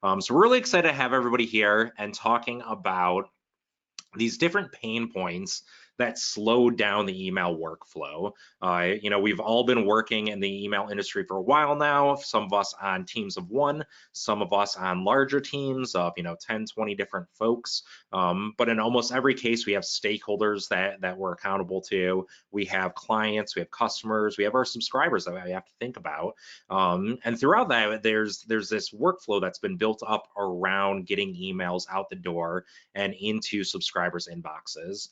So we're really excited to have everybody here and talking about these different pain points that slow down the email workflow. We've all been working in the email industry for a while now, some of us on teams of one, some of us on larger teams of 10, 20 different folks. But in almost every case, we have stakeholders that we're accountable to. We have clients, we have customers, we have our subscribers that we have to think about. And throughout that, there's this workflow that's been built up around getting emails out the door and into subscribers' inboxes.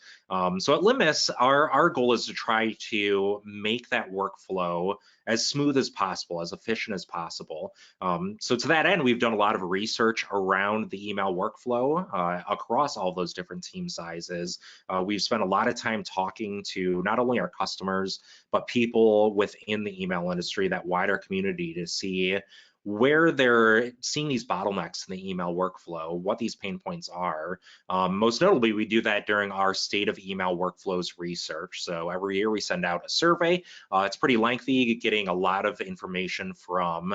So at Litmus, our goal is to try to make that workflow as smooth as possible, as efficient as possible. So to that end, we've done a lot of research around the email workflow across all those different team sizes. We've spent a lot of time talking to not only our customers, but people within the email industry, that wider community, to see where they're seeing these bottlenecks in the email workflow, what these pain points are. Most notably, we do that during our State of Email Workflows research. So every year we send out a survey. It's pretty lengthy, getting a lot of information from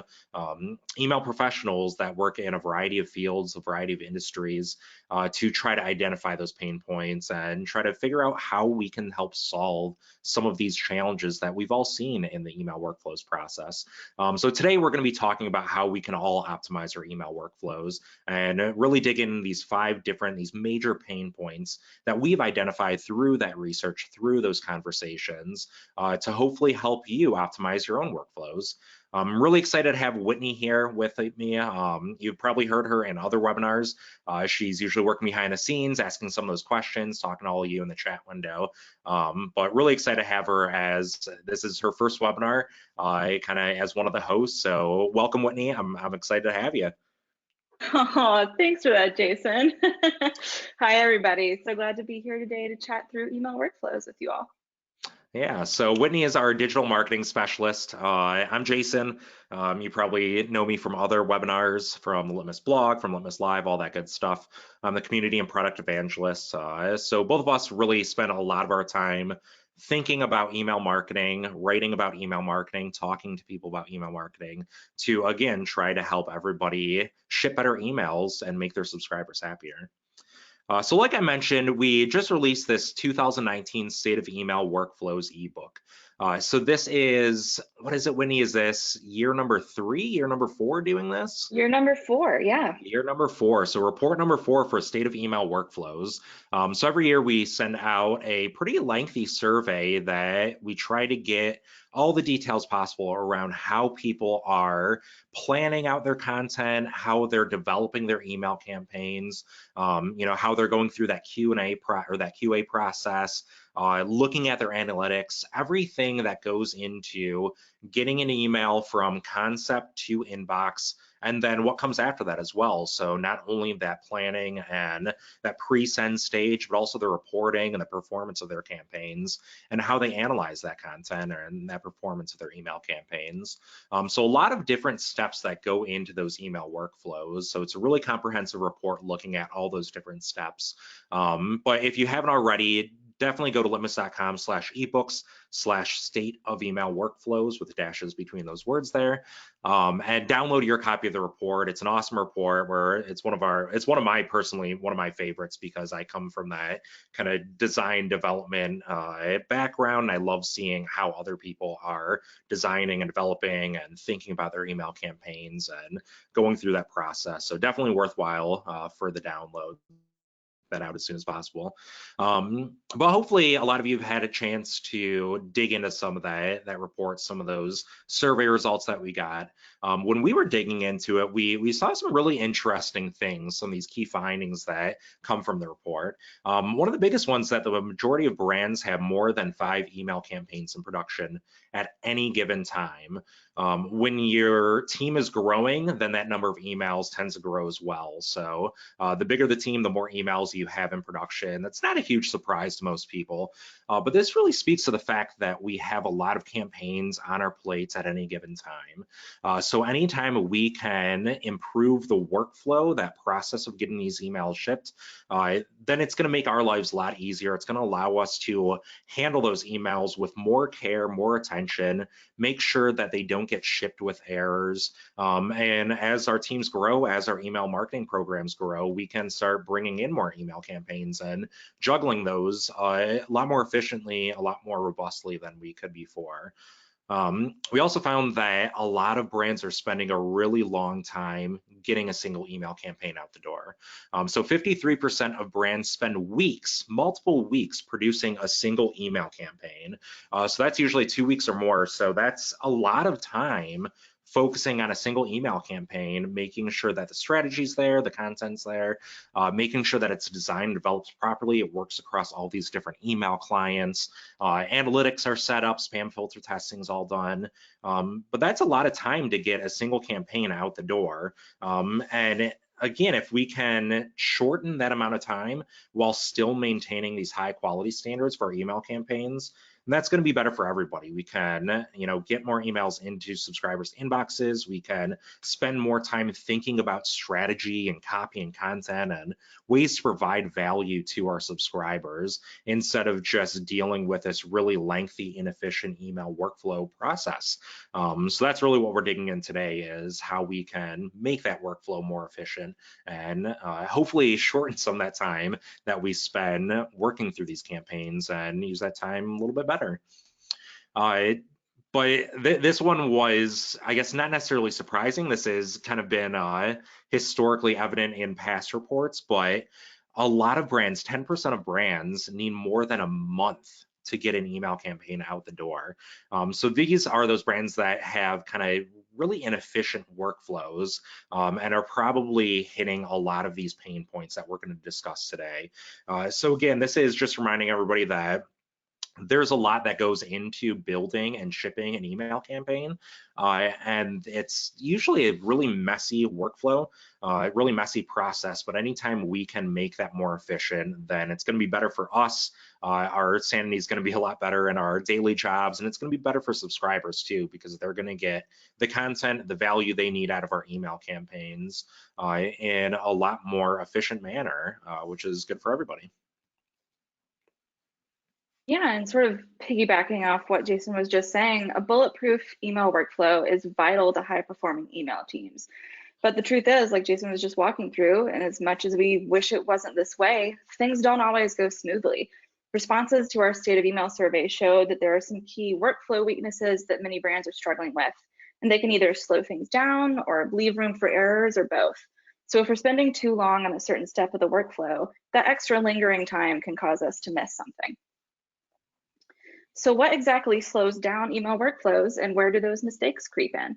email professionals that work in a variety of fields, a variety of industries, to try to identify those pain points and try to figure out how we can help solve some of these challenges that we've all seen in the email workflows process. So today we're going to be talking about how we can all optimize our email workflows and really dig in these these major pain points that we've identified through that research, through those conversations, to hopefully help you optimize your own workflows. I'm really excited to have Whitney here with me. You've probably heard her in other webinars. She's usually working behind the scenes, asking some of those questions, talking to all of you in the chat window. But really excited to have her, as this is her first webinar, kind of as one of the hosts. So welcome, Whitney. I'm excited to have you. Oh, thanks for that, Jason. Hi, everybody. So glad to be here today to chat through email workflows with you all. Yeah, so Whitney is our digital marketing specialist. I'm Jason. You probably know me from other webinars, from the Litmus blog, from Litmus Live, all that good stuff. I'm the community and product evangelist. So both of us really spend a lot of our time thinking about email marketing, writing about email marketing, talking to people about email marketing, to again try to help everybody ship better emails and make their subscribers happier. So like I mentioned, we just released this 2019 State of Email Workflows ebook. So this is, what is it, Whitney? Is this year number 3, year number 4 doing this? Year number 4, yeah. Year number 4, so report number 4 for State of Email Workflows. So every year we send out a pretty lengthy survey that we try to get all the details possible around how people are planning out their content, how they're developing their email campaigns, how they're going through that Q&A or that QA process, looking at their analytics, everything that goes into getting an email from concept to inbox, and then what comes after that as well. So not only that planning and that pre-send stage, but also the reporting and the performance of their campaigns and how they analyze that content and that performance of their email campaigns. So a lot of different steps that go into those email workflows. So it's a really comprehensive report looking at all those different steps. But if you haven't already, definitely go to litmus.com/ebooks/state of email workflows with dashes between those words there, and download your copy of the report. It's an awesome report where it's one of my favorites, because I come from that kind of design development background. I love seeing how other people are designing and developing and thinking about their email campaigns and going through that process. So definitely worthwhile for the download that out as soon as possible. But hopefully a lot of you have had a chance to dig into some of that report, some of those survey results that we got. When we were digging into it, we saw some really interesting things, some of these key findings that come from the report. One of the biggest ones, that the majority of brands have more than 5 email campaigns in production at any given time. When your team is growing, then that number of emails tends to grow as well. So the bigger the team, the more emails you have in production. That's not a huge surprise to most people, but this really speaks to the fact that we have a lot of campaigns on our plates at any given time. So anytime we can improve the workflow, that process of getting these emails shipped, then it's going to make our lives a lot easier. It's going to allow us to handle those emails with more care, more attention, make sure that they don't don't get shipped with errors. And as our teams grow, as our email marketing programs grow, we can start bringing in more email campaigns and juggling those a lot more efficiently, a lot more robustly than we could before. We also found that a lot of brands are spending a really long time getting a single email campaign out the door. So 53% of brands spend weeks, multiple weeks, producing a single email campaign. So that's usually 2 weeks or more. So that's a lot of time focusing on a single email campaign, making sure that the strategy's there, the content's there, making sure that it's designed and developed properly, it works across all these different email clients, analytics are set up, spam filter testing is all done. But that's a lot of time to get a single campaign out the door. Again, if we can shorten that amount of time while still maintaining these high quality standards for our email campaigns, that's going to be better for everybody. We can, get more emails into subscribers' inboxes. We can spend more time thinking about strategy and copy and content and ways to provide value to our subscribers instead of just dealing with this really lengthy, inefficient email workflow process. So that's really what we're digging in today, is how we can make that workflow more efficient and hopefully shorten some of that time that we spend working through these campaigns and use that time a little bit better. But this one was, I guess, not necessarily surprising. This has kind of been historically evident in past reports, but a lot of brands, 10% of brands, need more than a month to get an email campaign out the door. So these are those brands that have kind of really inefficient workflows and are probably hitting a lot of these pain points that we're going to discuss today. So again, this is just reminding everybody that there's a lot that goes into building and shipping an email campaign, and it's usually a really messy workflow, a really messy process, but anytime we can make that more efficient, then it's going to be better for us. Our sanity is going to be a lot better in our daily jobs, and it's going to be better for subscribers too, because they're going to get the content, the value they need out of our email campaigns in a lot more efficient manner, which is good for everybody. Yeah, and sort of piggybacking off what Jason was just saying, a bulletproof email workflow is vital to high-performing email teams. But the truth is, like Jason was just walking through, and as much as we wish it wasn't this way, things don't always go smoothly. Responses to our State of Email survey showed that there are some key workflow weaknesses that many brands are struggling with, and they can either slow things down or leave room for errors or both. So if we're spending too long on a certain step of the workflow, that extra lingering time can cause us to miss something. So what exactly slows down email workflows, and where do those mistakes creep in?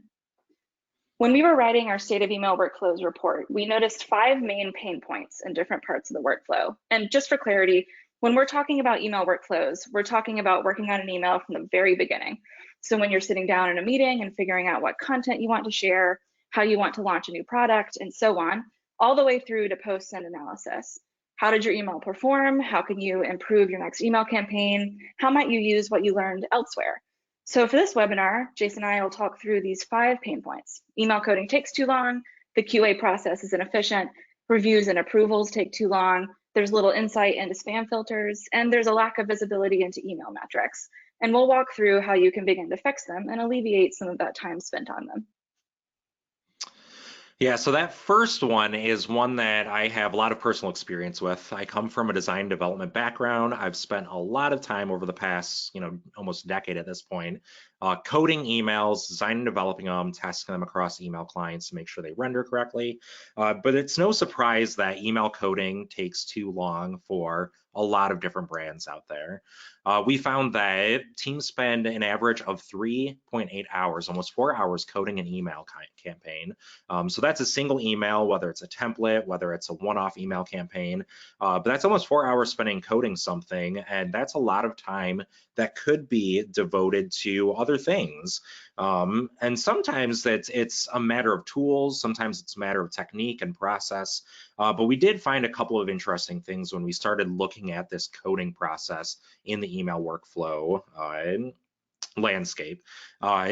When we were writing our State of Email Workflows report, we noticed 5 main pain points in different parts of the workflow. And just for clarity, when we're talking about email workflows, we're talking about working on an email from the very beginning. So when you're sitting down in a meeting and figuring out what content you want to share, how you want to launch a new product, and so on, all the way through to post-send analysis. How did your email perform? How can you improve your next email campaign? How might you use what you learned elsewhere? So for this webinar, Jason and I will talk through these 5 pain points. Email coding takes too long, the QA process is inefficient, reviews and approvals take too long, there's little insight into spam filters, and there's a lack of visibility into email metrics. And we'll walk through how you can begin to fix them and alleviate some of that time spent on them. Yeah, so that first one is one that I have a lot of personal experience with. I come from a design development background. I've spent a lot of time over the past, almost a decade at this point, coding emails, designing and developing them, testing them across email clients to make sure they render correctly. But it's no surprise that email coding takes too long for a lot of different brands out there. We found that teams spend an average of 3.8 hours, almost 4 hours coding an email campaign. So that's a single email, whether it's a template, whether it's a one-off email campaign, but that's almost 4 hours spending coding something, and that's a lot of time that could be devoted to other things. And sometimes it's a matter of tools, sometimes it's a matter of technique and process, but we did find a couple of interesting things when we started looking at this coding process in the email workflow. landscape.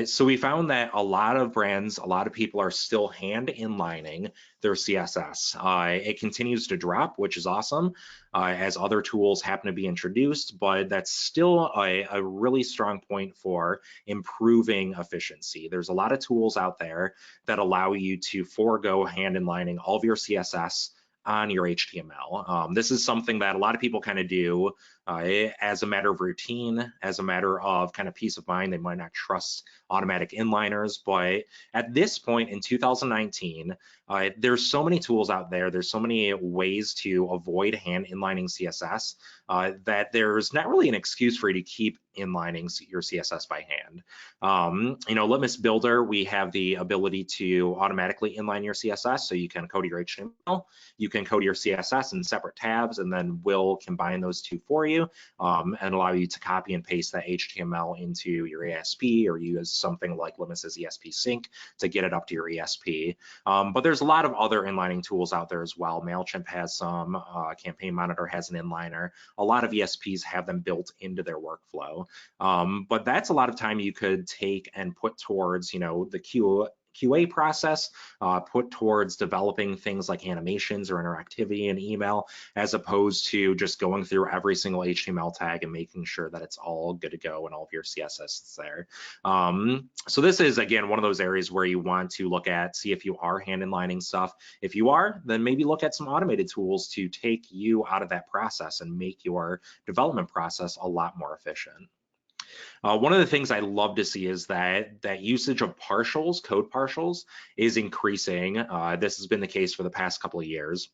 So we found that a lot of brands, a lot of people are still hand inlining their CSS. It continues to drop, which is awesome, as other tools happen to be introduced, but that's still a really strong point for improving efficiency. There's a lot of tools out there that allow you to forego hand inlining all of your CSS on your HTML. This is something that a lot of people kind of do as a matter of routine, as a matter of kind of peace of mind. They might not trust automatic inliners, but at this point in 2019, there's so many tools out there, there's so many ways to avoid hand inlining CSS that there's not really an excuse for you to keep inlining your CSS by hand. Litmus Builder, we have the ability to automatically inline your CSS, so you can code your HTML, you can code your CSS in separate tabs, and then we'll combine those two for you and allow you to copy and paste that HTML into your ESP, or use something like Litmus's ESP sync to get it up to your ESP. But there's a lot of other inlining tools out there as well. MailChimp has some, Campaign Monitor has an inliner. A lot of ESPs have them built into their workflow. But that's a lot of time you could take and put towards, the QA process, put towards developing things like animations or interactivity in email, as opposed to just going through every single HTML tag and making sure that it's all good to go and all of your CSS is there. So this is, again, one of those areas where you want to look at, see if you are hand inlining stuff. If you are, then maybe look at some automated tools to take you out of that process and make your development process a lot more efficient. One of the things I love to see is that usage of partials, code partials, is increasing. This has been the case for the past couple of years.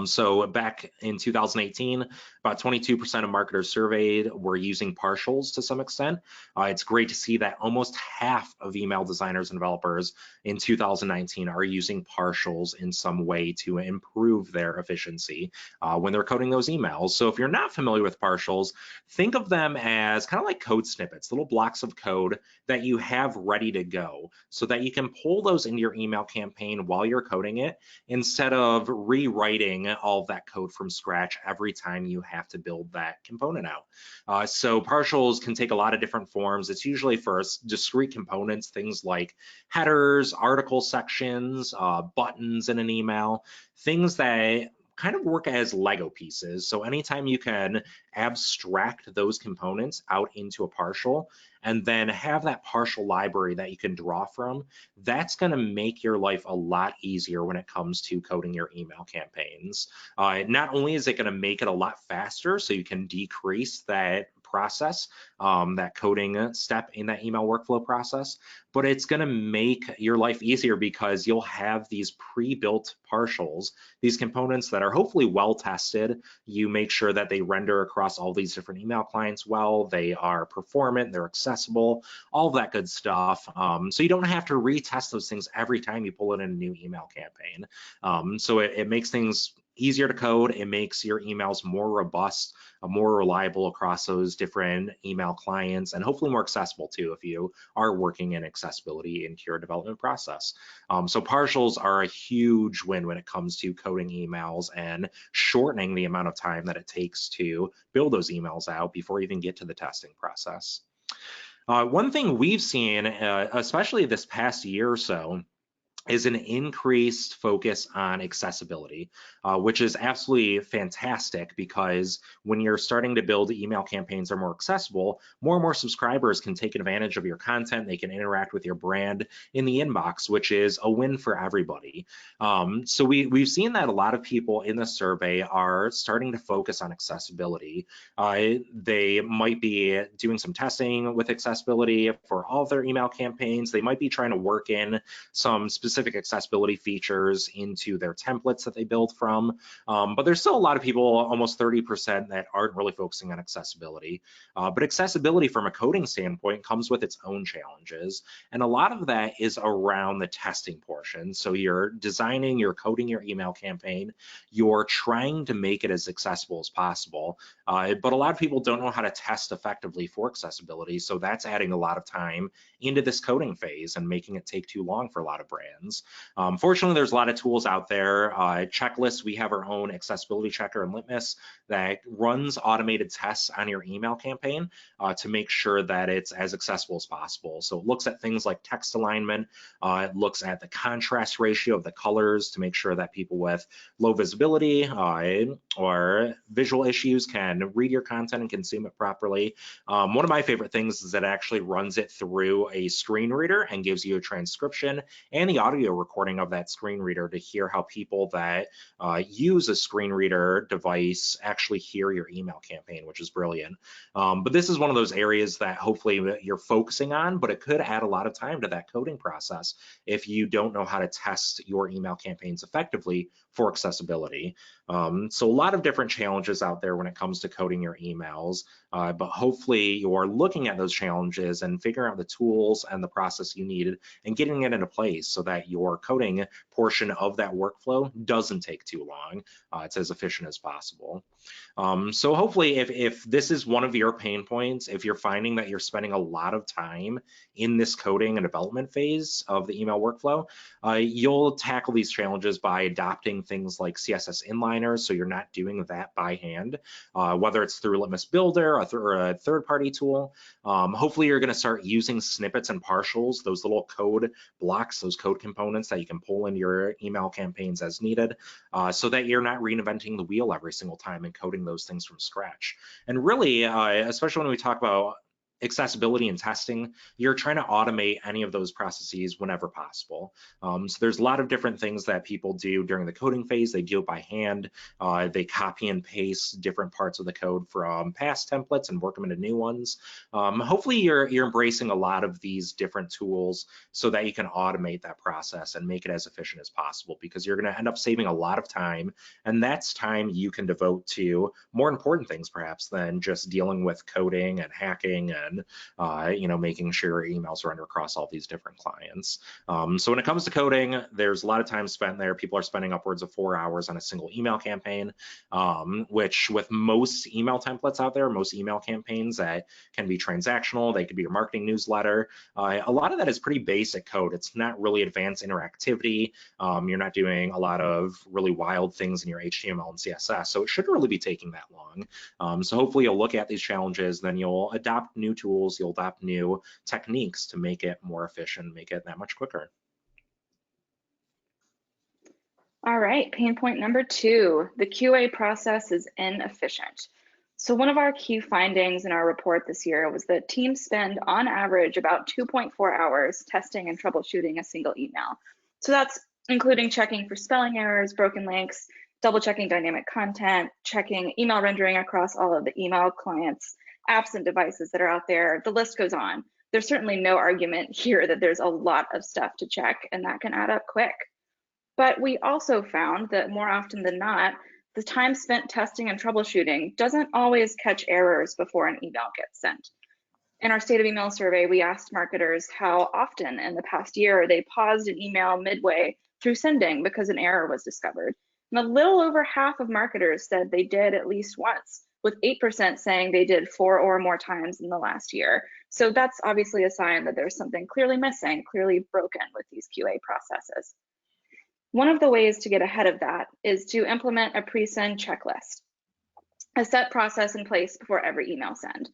So back in 2018, about 22% of marketers surveyed were using partials to some extent. It's great to see that almost half of email designers and developers in 2019 are using partials in some way to improve their efficiency when they're coding those emails. So if you're not familiar with partials, think of them as kind of like code snippets, little blocks of code that you have ready to go so that you can pull those into your email campaign while you're coding it, instead of rewriting all of that code from scratch every time you have to build that component out. So partials can take a lot of different forms. It's usually for discrete components, things like headers, article sections, buttons in an email, things that kind of work as Lego pieces. So anytime you can abstract those components out into a partial and then have that partial library that you can draw from, that's going to make your life a lot easier when it comes to coding your email campaigns. Not only is it going to make it a lot faster, so you can decrease that process, that coding step in that email workflow process, but it's going to make your life easier because you'll have these pre-built partials, these components that are hopefully well tested. You make sure that they render across all these different email clients well, they are performant, they're accessible, all of that good stuff. So you don't have to retest those things every time you pull in a new email campaign. So it makes things easier to code. It makes your emails more robust, more reliable across those different email clients, and hopefully more accessible too if you are working in accessibility into your development process. So partials are a huge win when it comes to coding emails and shortening the amount of time that it takes to build those emails out before you even get to the testing process. One thing we've seen, especially this past year or so, is an increased focus on accessibility, which is absolutely fantastic, because when you're starting to build email campaigns that are more accessible, more and more subscribers can take advantage of your content. They can interact with your brand in the inbox, which is a win for everybody. So we've seen that a lot of people in the survey are starting to focus on accessibility. They might be doing some testing with accessibility for all of their email campaigns. They might be trying to work in some specific accessibility features into their templates that they build from. But there's still a lot of people, almost 30%, that aren't really focusing on accessibility. But accessibility from a coding standpoint comes with its own challenges. And a lot of that is around the testing portion. So you're designing, you're coding your email campaign, you're trying to make it as accessible as possible. But a lot of people don't know how to test effectively for accessibility. So that's adding a lot of time into this coding phase and making it take too long for a lot of brands. questions. Fortunately, there's a lot of tools out there. Checklists, we have our own accessibility checker in Litmus that runs automated tests on your email campaign to make sure that it's as accessible as possible. So it looks at things like text alignment, it looks at the contrast ratio of the colors to make sure that people with low visibility or visual issues can read your content and consume it properly. One of my favorite things is that it actually runs it through a screen reader and gives you a transcription and the audio recording of that screen reader to hear how people that use a screen reader device actually hear your email campaign, which is brilliant. But this is one of those areas that hopefully you're focusing on, but it could add a lot of time to that coding process if you don't know how to test your email campaigns effectively for accessibility. So a lot of different challenges out there when it comes to coding your emails, but hopefully you're looking at those challenges and figuring out the tools and the process you needed and getting it into place so that your coding portion of that workflow doesn't take too long. It's as efficient as possible. So hopefully if this is one of your pain points, if you're finding that you're spending a lot of time in this coding and development phase of the email workflow, you'll tackle these challenges by adopting things like CSS inliners, so you're not doing that by hand, whether it's through Litmus Builder or a third-party tool. Hopefully you're going to start using snippets and partials, those little code blocks, those code components that you can pull into your email campaigns as needed, so that you're not reinventing the wheel every single time and coding those things from scratch. And really, especially when we talk about accessibility and testing, you're trying to automate any of those processes whenever possible. So there's a lot of different things that people do during the coding phase. They do it by hand. They copy and paste different parts of the code from past templates and work them into new ones. Hopefully you're embracing a lot of these different tools so that you can automate that process and make it as efficient as possible, because you're going to end up saving a lot of time, and that's time you can devote to more important things perhaps than just dealing with coding and hacking and making sure your emails run across all these different clients. So when it comes to coding, there's a lot of time spent there. People are spending upwards of 4 hours on a single email campaign, which with most email templates out there, most email campaigns that can be transactional, they could be your marketing newsletter. A lot of that is pretty basic code. It's not really advanced interactivity. You're not doing a lot of really wild things in your HTML and CSS, so it shouldn't really be taking that long. So hopefully you'll look at these challenges, then you'll adopt new tools, you'll adopt new techniques to make it more efficient, make it that much quicker. All right, pain point number 2, the QA process is inefficient. So one of our key findings in our report this year was that teams spend on average about 2.4 hours testing and troubleshooting a single email. So that's including checking for spelling errors, broken links, double checking dynamic content, checking email rendering across all of the email clients, apps and devices that are out there. The list goes on. There's certainly no argument here that there's a lot of stuff to check, and that can add up quick. But we also found that more often than not, the time spent testing and troubleshooting doesn't always catch errors before an email gets sent. In our State of Email survey, we asked marketers how often in the past year they paused an email midway through sending because an error was discovered. And a little over half of marketers said they did at least once, with 8% saying they did 4 or more times in the last year. So that's obviously a sign that there's something clearly missing, clearly broken with these QA processes. One of the ways to get ahead of that is to implement a pre-send checklist, a set process in place before every email send.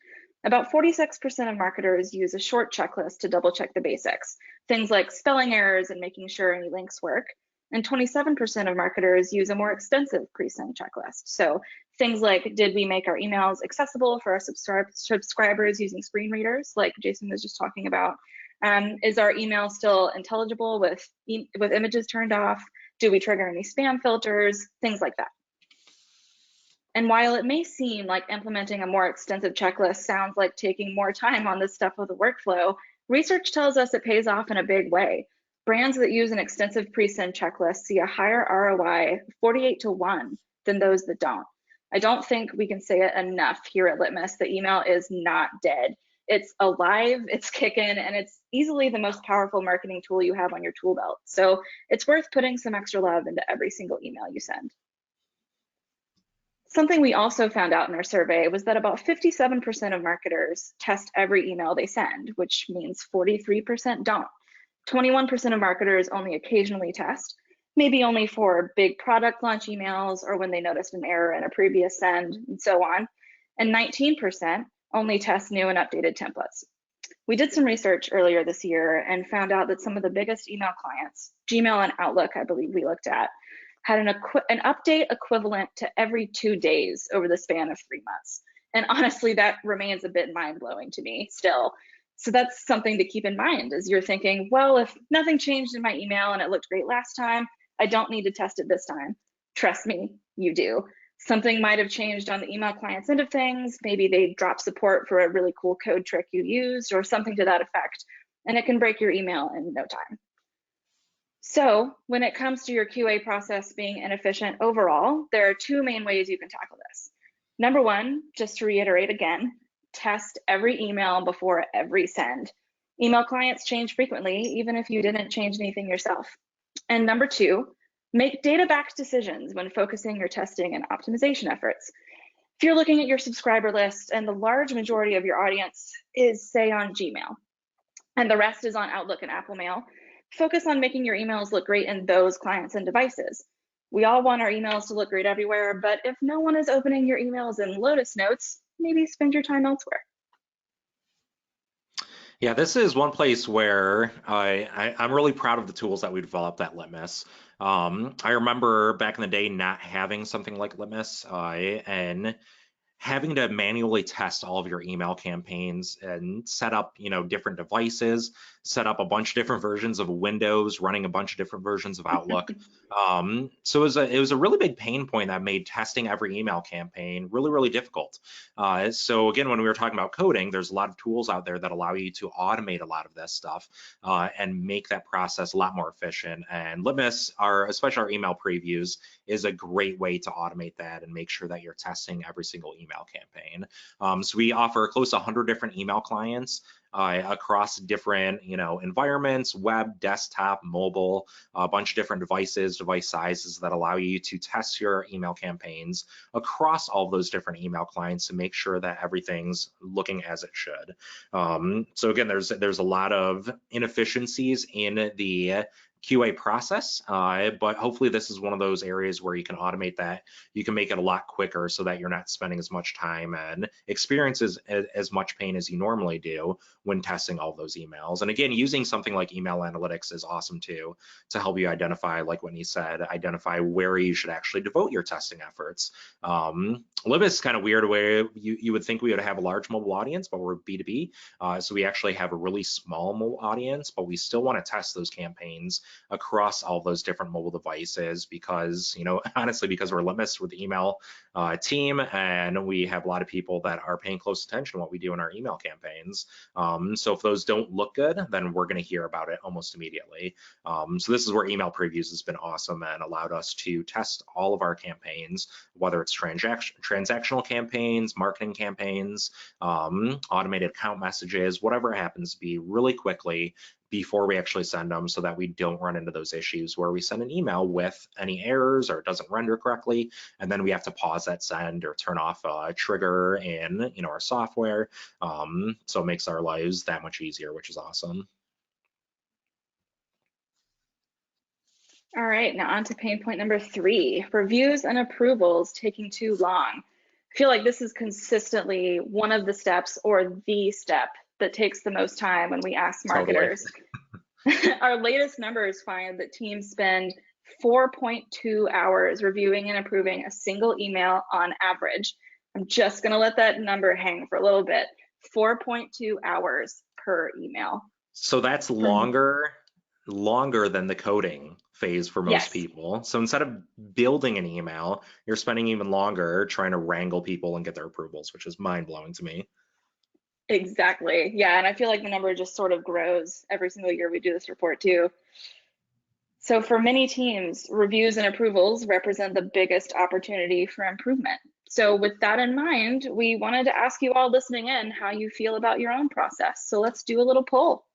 About 46% of marketers use a short checklist to double check the basics, things like spelling errors and making sure any links work. And 27% of marketers use a more extensive pre-send checklist. So things like, did we make our emails accessible for our subscribers using screen readers, like Jason was just talking about? Is our email still intelligible with images turned off? Do we trigger any spam filters? Things like that. And while it may seem like implementing a more extensive checklist sounds like taking more time on this stuff of the workflow, research tells us it pays off in a big way. Brands that use an extensive pre-send checklist see a higher ROI, 48-to-1, than those that don't. I don't think we can say it enough here at Litmus that email is not dead. It's alive, it's kicking, and it's easily the most powerful marketing tool you have on your tool belt. So it's worth putting some extra love into every single email you send. Something we also found out in our survey was that about 57% of marketers test every email they send, which means 43% don't. 21% of marketers only occasionally test, maybe only for big product launch emails or when they noticed an error in a previous send and so on. And 19% only test new and updated templates. We did some research earlier this year and found out that some of the biggest email clients, Gmail and Outlook, I believe we looked at, had an update equivalent to every 2 days over the span of 3 months. And honestly, that remains a bit mind-blowing to me still. So that's something to keep in mind as you're thinking, well, if nothing changed in my email and it looked great last time, I don't need to test it this time. Trust me, you do. Something might have changed on the email client's end of things. Maybe they dropped support for a really cool code trick you used or something to that effect, and it can break your email in no time. So when it comes to your QA process being inefficient overall, there are 2 main ways you can tackle this. Number 1, just to reiterate again, test every email before every send. Email clients change frequently, even if you didn't change anything yourself. And number 2, make data-backed decisions when focusing your testing and optimization efforts. If you're looking at your subscriber list and the large majority of your audience is, say, on Gmail, and the rest is on Outlook and Apple Mail, focus on making your emails look great in those clients and devices. We all want our emails to look great everywhere, but if no one is opening your emails in Lotus Notes, maybe spend your time elsewhere. Yeah, this is one place where I'm really proud of the tools that we developed at Litmus. I remember back in the day not having something like Litmus and having to manually test all of your email campaigns and set up, different devices, set up a bunch of different versions of Windows, running a bunch of different versions of Outlook. So it was a really big pain point that made testing every email campaign really, really difficult. So again, when we were talking about coding, there's a lot of tools out there that allow you to automate a lot of this stuff and make that process a lot more efficient. And Litmus, especially our email previews, is a great way to automate that and make sure that you're testing every single email campaign. So we offer close to 100 different email clients across different, environments, web, desktop, mobile, a bunch of different devices, device sizes that allow you to test your email campaigns across all those different email clients to make sure that everything's looking as it should. So again, there's a lot of inefficiencies in the QA process, but hopefully this is one of those areas where you can automate that. You can make it a lot quicker so that you're not spending as much time and experiences as much pain as you normally do when testing all of those emails. And again, using something like email analytics is awesome too, to help you identify, like Whitney said, identify where you should actually devote your testing efforts. Litmus is kind of weird where you would think we would have a large mobile audience, but we're B2B. So we actually have a really small mobile audience, but we still want to test those campaigns across all those different mobile devices because, honestly, because we're Litmus with the email team, and we have a lot of people that are paying close attention to what we do in our email campaigns. So if those don't look good, then we're going to hear about it almost immediately. So this is where email previews has been awesome and allowed us to test all of our campaigns, whether it's transactional campaigns, marketing campaigns, automated account messages, whatever it happens to be, really quickly before we actually send them, so that we don't run into those issues where we send an email with any errors or it doesn't render correctly, and then we have to pause that send or turn off a trigger in our software. So it makes our lives that much easier, which is awesome. All right, now on to pain point number 3, reviews and approvals taking too long. I feel like this is consistently one of the steps or the step that takes the most time when we ask marketers. Totally. Our latest numbers find that teams spend 4.2 hours reviewing and approving a single email on average. I'm just going to let that number hang for a little bit. 4.2 hours per email. So that's longer than the coding phase for most people. So instead of building an email, you're spending even longer trying to wrangle people and get their approvals, which is mind-blowing to me. Exactly. Yeah, and I feel like the number just sort of grows every single year we do this report too. So for many teams, reviews and approvals represent the biggest opportunity for improvement. So with that in mind, we wanted to ask you all listening in how you feel about your own process. So let's do a little poll.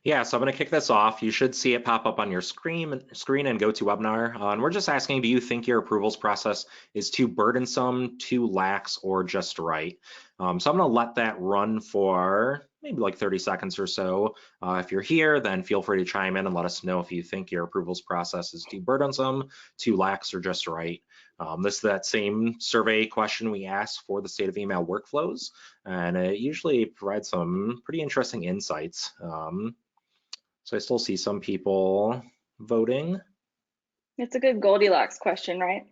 Yeah, so I'm going to kick this off. You should see it pop up on your screen and GoToWebinar. And we're just asking, do you think your approvals process is too burdensome, too lax, or just right? So I'm going to let that run for maybe like 30 seconds or so. If you're here, then feel free to chime in and let us know if you think your approvals process is too burdensome, too lax, or just right. This is that same survey question we asked for the state of email workflows, and it usually provides some pretty interesting insights. So I still see some people voting. It's a good Goldilocks question, right?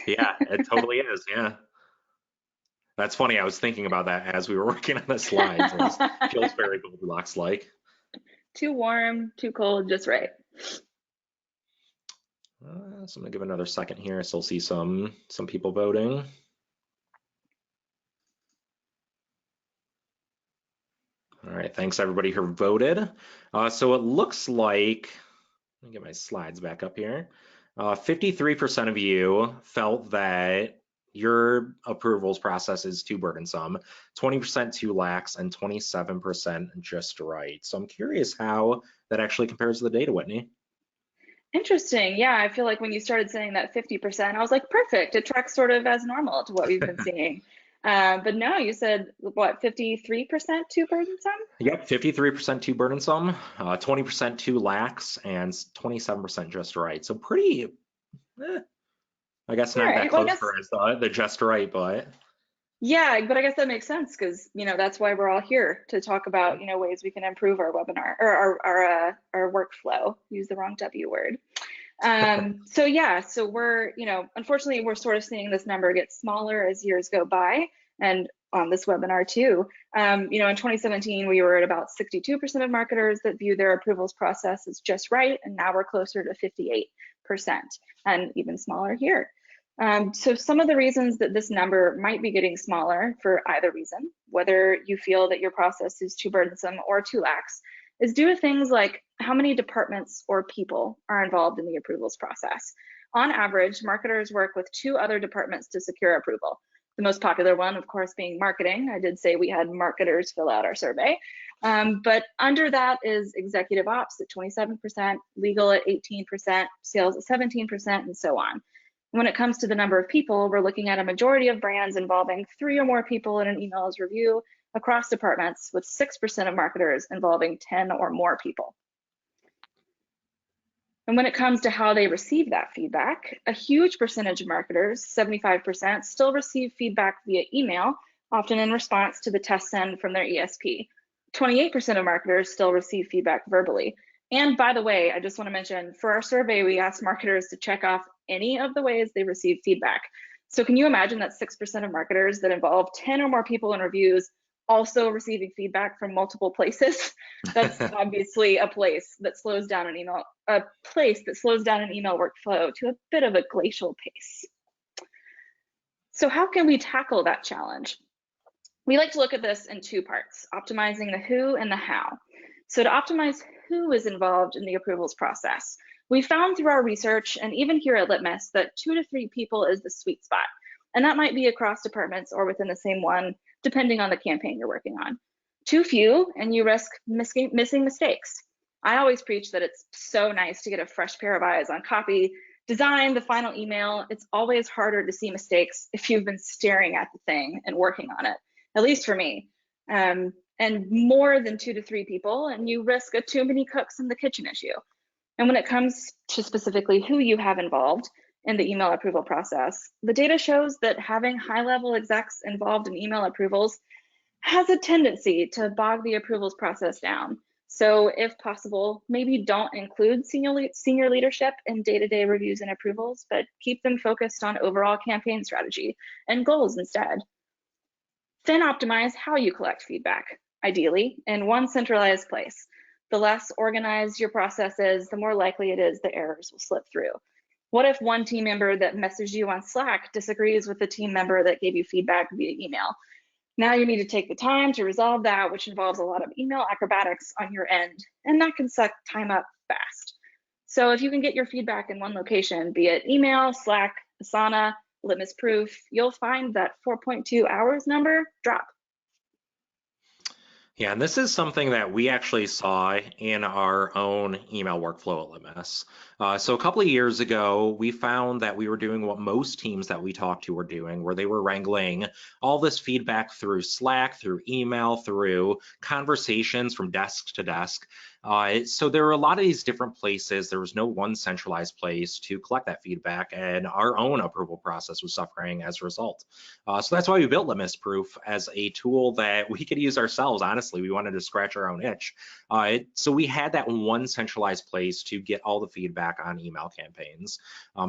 Yeah, it totally is. Yeah. That's funny. I was thinking about that as we were working on the slides. It feels very Goldilocks-like. Too warm, too cold, just right. So I'm gonna give another second here. I still see some people voting. All right, thanks everybody who voted. So it looks like, let me get my slides back up here. 53% of you felt that your approvals process is too burdensome, 20% too lax, and 27% just right. So I'm curious how that actually compares to the data, Whitney. Interesting. Yeah, I feel like when you started saying that 50%, I was like, perfect. It tracks sort of as normal to what we've been seeing. But no, you said what, 53% too burdensome? Yep, 53% too burdensome, 20% too lax, and 27% just right. So pretty, I guess All not that right. Well, I close guess, for us, the just right, but yeah, but I guess that makes sense because, that's why we're all here to talk about, ways we can improve our webinar or our workflow. Use the wrong W word. So yeah, so we're, unfortunately, we're sort of seeing this number get smaller as years go by, and on this webinar too. In 2017, we were at about 62% of marketers that view their approvals process as just right, and now we're closer to 58%, and even smaller here. So some of the reasons that this number might be getting smaller for either reason, whether you feel that your process is too burdensome or too lax, is due to things like how many departments or people are involved in the approvals process. On average, marketers work with 2 other departments to secure approval. The most popular one, of course, being marketing. I did say we had marketers fill out our survey. But under that is executive ops at 27%, legal at 18%, sales at 17%, and so on. When it comes to the number of people, we're looking at a majority of brands involving 3 or more people in an email's review across departments, with 6% of marketers involving 10 or more people. And when it comes to how they receive that feedback, a huge percentage of marketers, 75%, still receive feedback via email, often in response to the test send from their ESP. 28% of marketers still receive feedback verbally. And by the way, I just want to mention, for our survey, we asked marketers to check off any of the ways they receive feedback. So can you imagine that 6% of marketers that involve 10 or more people in reviews also receiving feedback from multiple places? That's obviously a place that slows down an email workflow to a bit of a glacial pace. So how can we tackle that challenge? We like to look at this in 2 parts, optimizing the who and the how. So to optimize who is involved in the approvals process, we found through our research, and even here at Litmus, that 2 to 3 people is the sweet spot. And that might be across departments or within the same one, depending on the campaign you're working on. Too few, and you risk missing mistakes. I always preach that it's so nice to get a fresh pair of eyes on copy, design, the final email. It's always harder to see mistakes if you've been staring at the thing and working on it, at least for me. And more than 2 to 3 people, and you risk a too many cooks in the kitchen issue. And when it comes to specifically who you have involved in the email approval process, the data shows that having high-level execs involved in email approvals has a tendency to bog the approvals process down. So if possible, maybe don't include senior leadership in day-to-day reviews and approvals, but keep them focused on overall campaign strategy and goals instead. Then optimize how you collect feedback, ideally in one centralized place. The less organized your process is, the more likely it is that errors will slip through. What if one team member that messaged you on Slack disagrees with the team member that gave you feedback via email? Now you need to take the time to resolve that, which involves a lot of email acrobatics on your end, and that can suck time up fast. So if you can get your feedback in one location, be it email, Slack, Asana, Litmus Proof, you'll find that 4.2 hours number drop. Yeah, and this is something that we actually saw in our own email workflow at Litmus. So a couple of years ago, we found that we were doing what most teams that we talked to were doing, where they were wrangling all this feedback through Slack, through email, through conversations from desk to desk. So there were a lot of these different places. There was no one centralized place to collect that feedback, and our own approval process was suffering as a result. So that's why we built Litmus Proof as a tool that we could use ourselves. Honestly, we wanted to scratch our own itch. So we had that one centralized place to get all the feedback on email campaigns.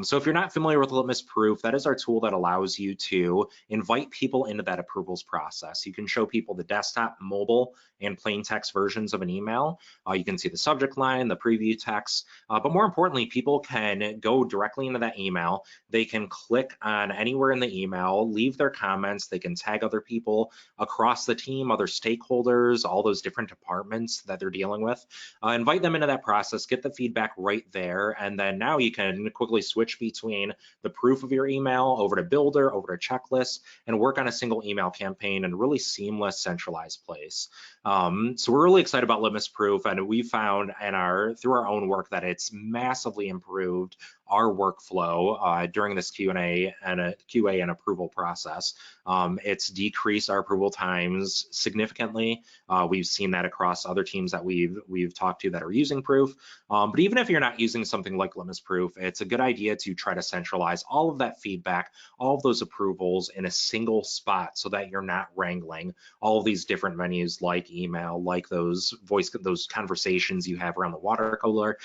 So if you're not familiar with Litmus Proof, that is our tool that allows you to invite people into that approvals process. You can show people the desktop, mobile, and plain text versions of an email. You can see the subject line, the preview text, but more importantly, people can go directly into that email. They can click on anywhere in the email, leave their comments, they can tag other people across the team, other stakeholders, all those different departments that they're dealing with, invite them into that process, get the feedback right there, and then now you can quickly switch between the proof of your email over to Builder, over to Checklist, and work on a single email campaign in a really seamless, centralized place. So we're really excited about Litmus Proof, and we found through our own work that it's massively improved our workflow during this Q&A and a QA and approval process. It's decreased our approval times significantly. We've seen that across other teams that we've talked to that are using Proof. But even if you're not using something like Litmus Proof, it's a good idea to try to centralize all of that feedback, all of those approvals in a single spot so that you're not wrangling all of these different menus like email, like those conversations you have around the water cooler,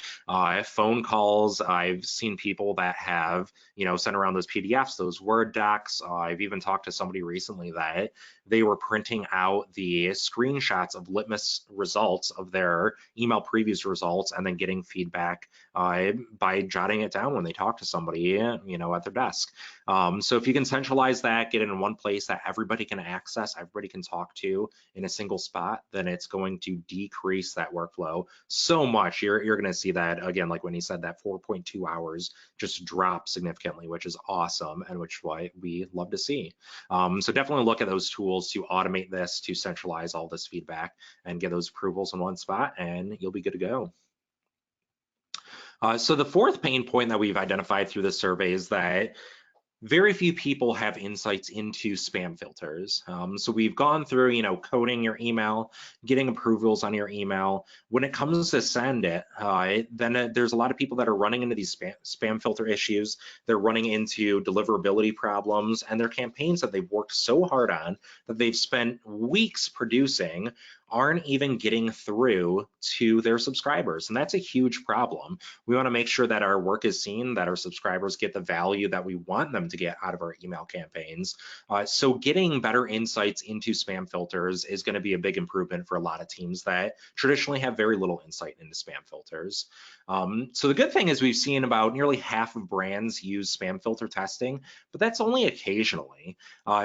phone calls. I've seen people that have, sent around those PDFs, those Word docs. I've even talked to somebody recently that they were printing out the screenshots of Litmus results of their email previews results and then getting feedback by jotting it down when they talk to somebody, at their desk. So if you can centralize that, get it in one place that everybody can access, everybody can talk to in a single spot, then it's going to decrease that workflow so much. You're going to see that, again, like when he said, that 4.2 hours just drop significantly, which is awesome and which why we love to see. So definitely look at those tools to automate this, to centralize all this feedback and get those approvals in one spot, and you'll be good to go. So the fourth pain point that we've identified through this survey is that very few people have insights into spam filters. So we've gone through, coding your email, getting approvals on your email. When it comes to send it, then there's a lot of people that are running into these spam filter issues. They're running into deliverability problems, and their campaigns that they've worked so hard on, that they've spent weeks producing, aren't even getting through to their subscribers. And that's a huge problem. We want to make sure that our work is seen, that our subscribers get the value that we want them to get out of our email campaigns. So getting better insights into spam filters is going to be a big improvement for a lot of teams that traditionally have very little insight into spam filters. So the good thing is we've seen about nearly half of brands use spam filter testing, but that's only occasionally.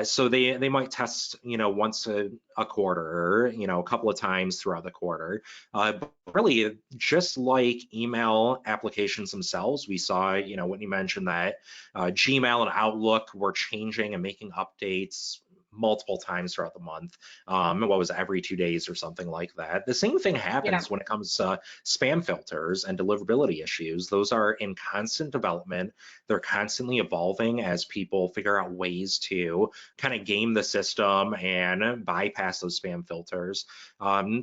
So they might test, once a quarter, or a couple of times throughout the quarter. But really, just like email applications themselves, we saw, when you mentioned that Gmail and Outlook were changing and making updates multiple times throughout the month. What was it, every 2 days or something like that. The same thing happens when it comes to spam filters and deliverability issues. Those are in constant development. They're constantly evolving as people figure out ways to kind of game the system and bypass those spam filters.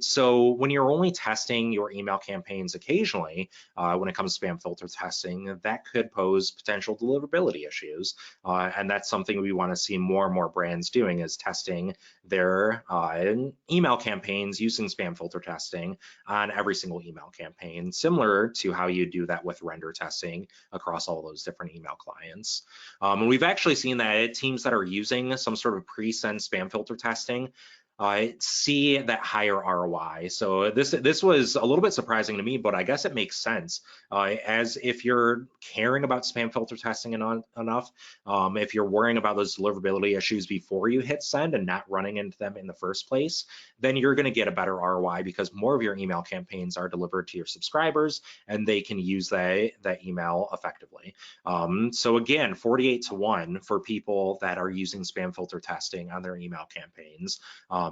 So when you're only testing your email campaigns occasionally, when it comes to spam filter testing, that could pose potential deliverability issues. And that's something we want to see more and more brands doing, is testing their email campaigns using spam filter testing on every single email campaign, similar to how you do that with render testing across all those different email clients. And we've actually seen that teams that are using some sort of pre-send spam filter testing see that higher ROI. So this was a little bit surprising to me, but I guess it makes sense. As if you're caring about spam filter testing enough, if you're worrying about those deliverability issues before you hit send and not running into them in the first place, then you're going to get a better ROI, because more of your email campaigns are delivered to your subscribers and they can use that email effectively. So again, 48 to 1 for people that are using spam filter testing on their email campaigns.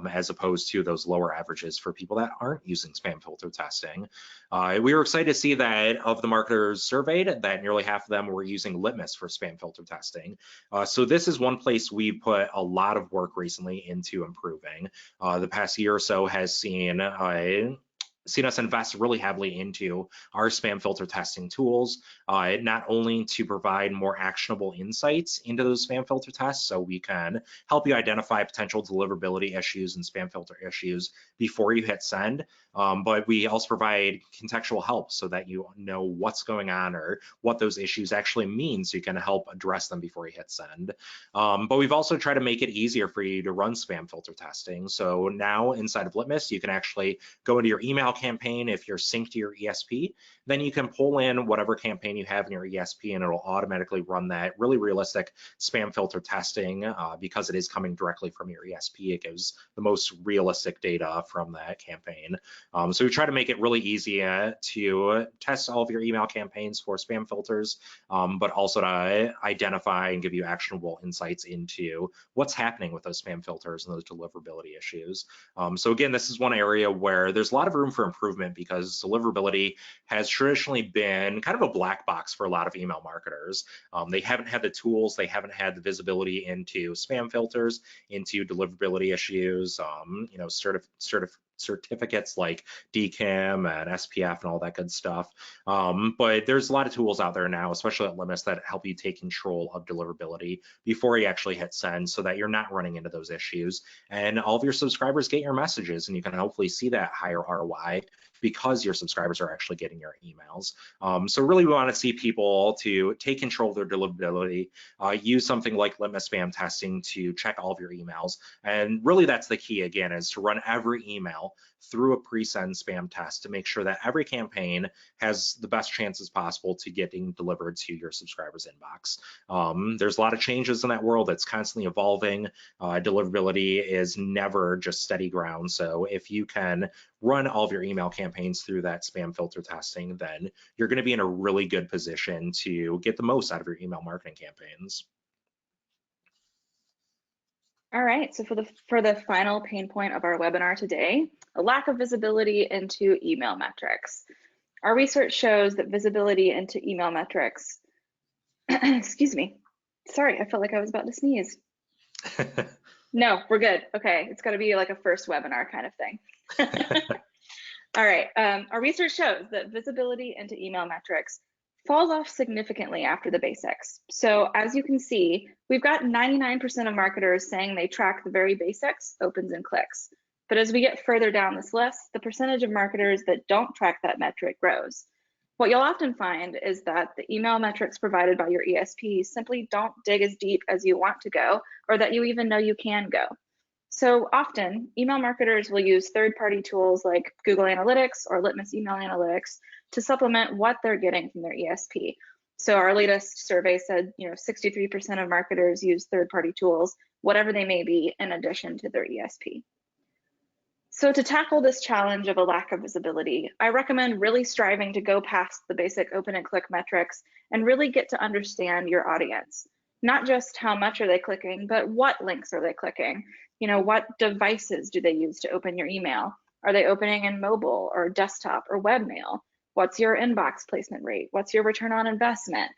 as opposed to those lower averages for people that aren't using spam filter testing. We were excited to see that of the marketers surveyed, that nearly half of them were using Litmus for spam filter testing. So this is one place we put a lot of work recently into improving. The past year or so has seen us invest really heavily into our spam filter testing tools, not only to provide more actionable insights into those spam filter tests so we can help you identify potential deliverability issues and spam filter issues before you hit send, but we also provide contextual help so that you know what's going on or what those issues actually mean so you can help address them before you hit send. But we've also tried to make it easier for you to run spam filter testing. So now inside of Litmus, you can actually go into your email campaign. If you're synced to your ESP, then you can pull in whatever campaign you have in your ESP and it'll automatically run that really realistic spam filter testing because it is coming directly from your ESP. It gives the most realistic data from that campaign. So we try to make it really easy to test all of your email campaigns for spam filters, but also to identify and give you actionable insights into what's happening with those spam filters and those deliverability issues. So again, this is one area where there's a lot of room for improvement because deliverability has traditionally been kind of a black box for a lot of email marketers. They haven't had the tools, they haven't had the visibility into spam filters, into deliverability issues, you know, certificates like DKIM and SPF and all that good stuff. But there's a lot of tools out there now, especially at Litmus, that help you take control of deliverability before you actually hit send so that you're not running into those issues. And all of your subscribers get your messages and you can hopefully see that higher ROI because your subscribers are actually getting your emails. So really we want to see people to take control of their deliverability, use something like Litmus spam testing to check all of your emails. And really that's the key again, is to run every email through a pre-send spam test to make sure that every campaign has the best chances possible to getting delivered to your subscribers' inbox. There's a lot of changes in that world. It's constantly evolving. Deliverability is never just steady ground. So if you can run all of your email campaigns through that spam filter testing, then you're going to be in a really good position to get the most out of your email marketing campaigns. All right, so for the final pain point of our webinar today, a lack of visibility into email metrics. Our research shows that visibility into email metrics, excuse me, sorry, I felt like I was about to sneeze. No, we're good. Okay, it's got to be like a first webinar kind of thing. All right, our research shows that visibility into email metrics falls off significantly after the basics. So as you can see, we've got 99% of marketers saying they track the very basics, opens and clicks. But as we get further down this list, the percentage of marketers that don't track that metric grows. What you'll often find is that the email metrics provided by your ESP simply don't dig as deep as you want to go, or that you even know you can go. So often, email marketers will use third-party tools like Google Analytics or Litmus Email Analytics to supplement what they're getting from their ESP. So our latest survey said, 63% of marketers use third-party tools, whatever they may be, in addition to their ESP. So to tackle this challenge of a lack of visibility, I recommend really striving to go past the basic open and click metrics and really get to understand your audience. Not just how much are they clicking, but what links are they clicking? What devices do they use to open your email? Are they opening in mobile or desktop or webmail? What's your inbox placement rate? What's your return on investment?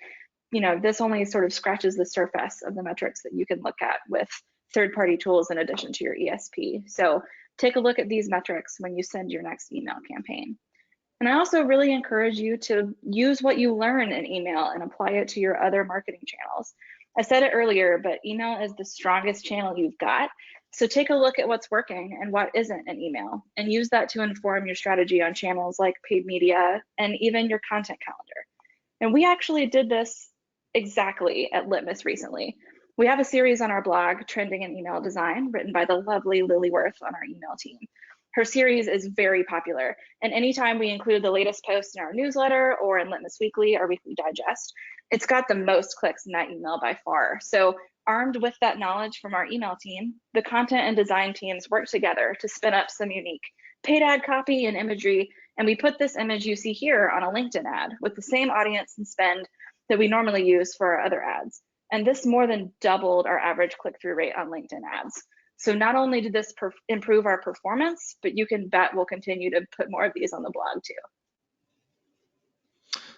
This only sort of scratches the surface of the metrics that you can look at with third-party tools in addition to your ESP. So take a look at these metrics when you send your next email campaign. And I also really encourage you to use what you learn in email and apply it to your other marketing channels. I said it earlier, but email is the strongest channel you've got. So take a look at what's working and what isn't in email, and use that to inform your strategy on channels like paid media and even your content calendar. And we actually did this exactly at Litmus recently. We have a series on our blog, Trending in Email Design, written by the lovely Lily Worth on our email team. Her series is very popular, and anytime we include the latest post in our newsletter or in Litmus Weekly, our weekly digest, it's got the most clicks in that email by far. So armed with that knowledge from our email team, the content and design teams work together to spin up some unique paid ad copy and imagery, and we put this image you see here on a LinkedIn ad with the same audience and spend that we normally use for our other ads. And this more than doubled our average click-through rate on LinkedIn ads. So not only did this improve our performance, but you can bet we'll continue to put more of these on the blog too.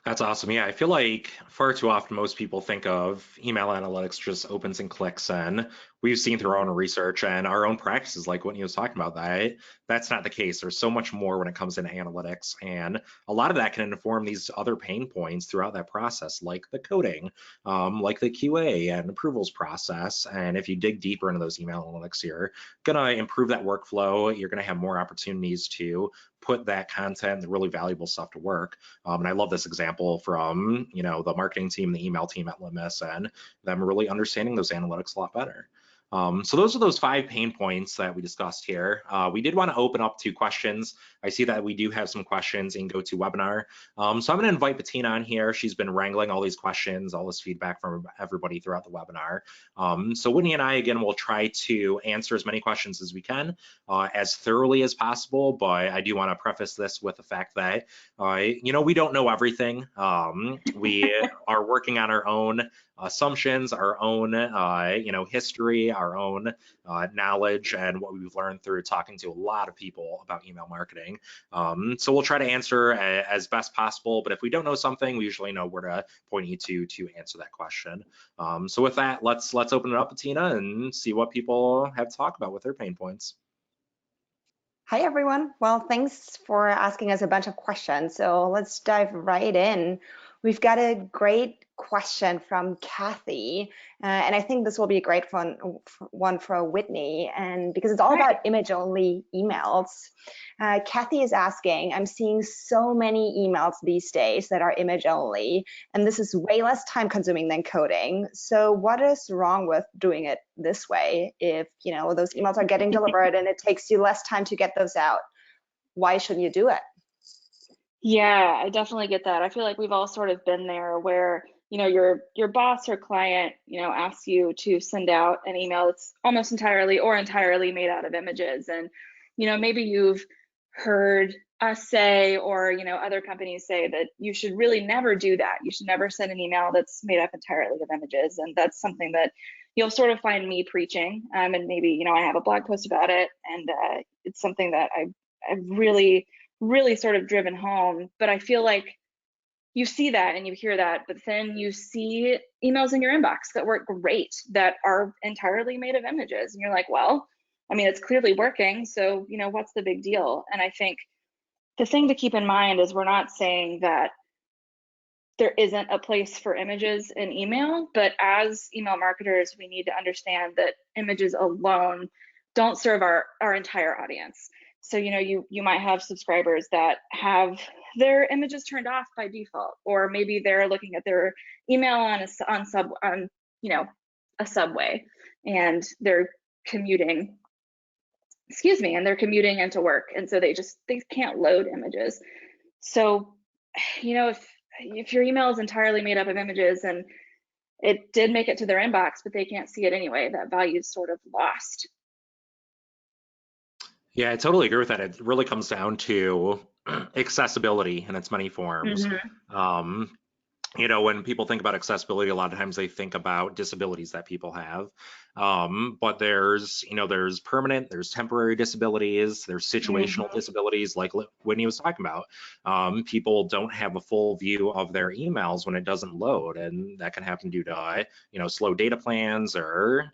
That's awesome. Yeah, I feel like far too often most people think of email analytics just opens and clicks, and we've seen through our own research and our own practices, like what he was talking about, that that's not the case. There's so much more when it comes into analytics, and a lot of that can inform these other pain points throughout that process, like the coding, like the QA and approvals process. And if you dig deeper into those email analytics, you're gonna improve that workflow. You're gonna have more opportunities to put that content, the really valuable stuff to work. And I love this example from, the marketing team, the email team at Litmus, and them really understanding those analytics a lot better. So those are those 5 pain points that we discussed here. We did want to open up to questions. I see that we do have some questions in GoToWebinar. So I'm going to invite Bettina on here. She's been wrangling all these questions, all this feedback from everybody throughout the webinar. So Whitney and I, again, will try to answer as many questions as we can, as thoroughly as possible. But I do want to preface this with the fact that, we don't know everything. We are working on our own assumptions, our own, history, our own knowledge, and what we've learned through talking to a lot of people about email marketing. So we'll try to answer as best possible, but if we don't know something, we usually know where to point you to answer that question. So with that, let's open it up, Bettina, and see what people have to talk about with their pain points. Hi, everyone. Well, thanks for asking us a bunch of questions. So let's dive right in. We've got a great question from Kathy, and I think this will be a great one for Whitney, and because it's all about image-only emails. Kathy is asking, I'm seeing so many emails these days that are image-only, and this is way less time-consuming than coding. So what is wrong with doing it this way? If those emails are getting delivered and it takes you less time to get those out, why shouldn't you do it? Yeah, I definitely get that. I feel like we've all sort of been there where, your boss or client, asks you to send out an email that's almost entirely made out of images. And, maybe you've heard us say, or, other companies say that you should really never do that. You should never send an email that's made up entirely of images. And that's something that you'll sort of find me preaching. And maybe, I have a blog post about it. And it's something that I've really sort of driven home. But I feel like you see that and you hear that, but then you see emails in your inbox that work great that are entirely made of images, and you're like, well, I mean, it's clearly working, so what's the big deal? And I think the thing to keep in mind is we're not saying that there isn't a place for images in email, but as email marketers, we need to understand that images alone don't serve our entire audience. So, you might have subscribers that have their images turned off by default, or maybe they're looking at their email on a subway, and they're commuting, and they're commuting into work, and so they can't load images. So, if your email is entirely made up of images and it did make it to their inbox, but they can't see it anyway, that value is sort of lost. Yeah, I totally agree with that. It really comes down to accessibility in its many forms. When people think about accessibility, a lot of times they think about disabilities that people have. But there's permanent, there's temporary disabilities, there's situational disabilities, like Whitney was talking about. People don't have a full view of their emails when it doesn't load, and that can happen due to slow data plans or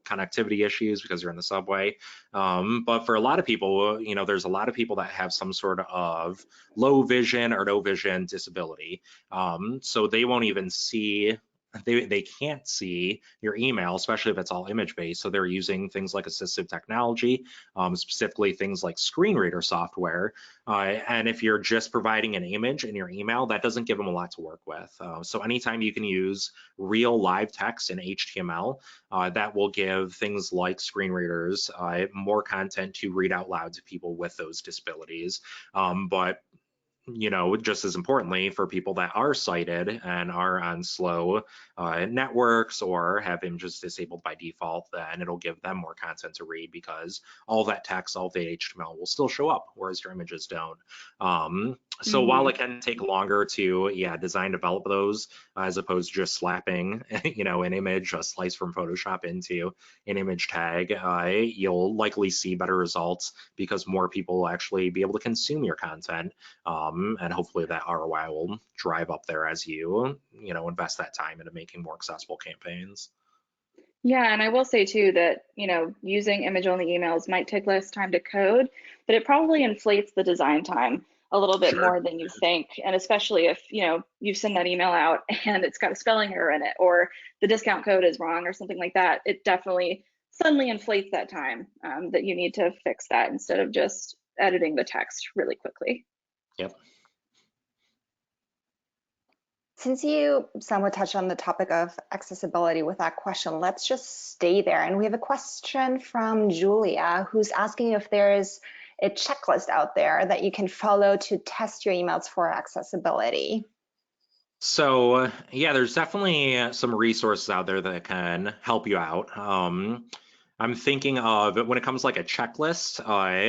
connectivity issues because you're in the subway. But for a lot of people, there's a lot of people that have some sort of low vision or no vision disability. So they won't even see, they can't see your email, especially if it's all image based. So they're using things like assistive technology, specifically things like screen reader software. And if you're just providing an image in your email, that doesn't give them a lot to work with. So anytime you can use real live text in HTML, that will give things like screen readers more content to read out loud to people with those disabilities. But just as importantly, for people that are sighted and are on slow networks or have images disabled by default, then it'll give them more content to read because all that text, all the HTML will still show up, whereas your images don't. So while it can take longer to, design, develop those, as opposed to just slapping, an image, a slice from Photoshop into an image tag, you'll likely see better results because more people will actually be able to consume your content. And hopefully that ROI will drive up there as you, invest that time into making more accessible campaigns. Yeah, and I will say too that, using image-only emails might take less time to code, but it probably inflates the design time a little bit Sure. more than you think. And especially if, you send that email out and it's got a spelling error in it, or the discount code is wrong or something like that, it definitely suddenly inflates that time that you need to fix that instead of just editing the text really quickly. Yep. Since you somewhat touched on the topic of accessibility with that question, let's just stay there. And we have a question from Julia, who's asking if there's a checklist out there that you can follow to test your emails for accessibility. So there's definitely some resources out there that can help you out. I'm thinking of when it comes like a checklist,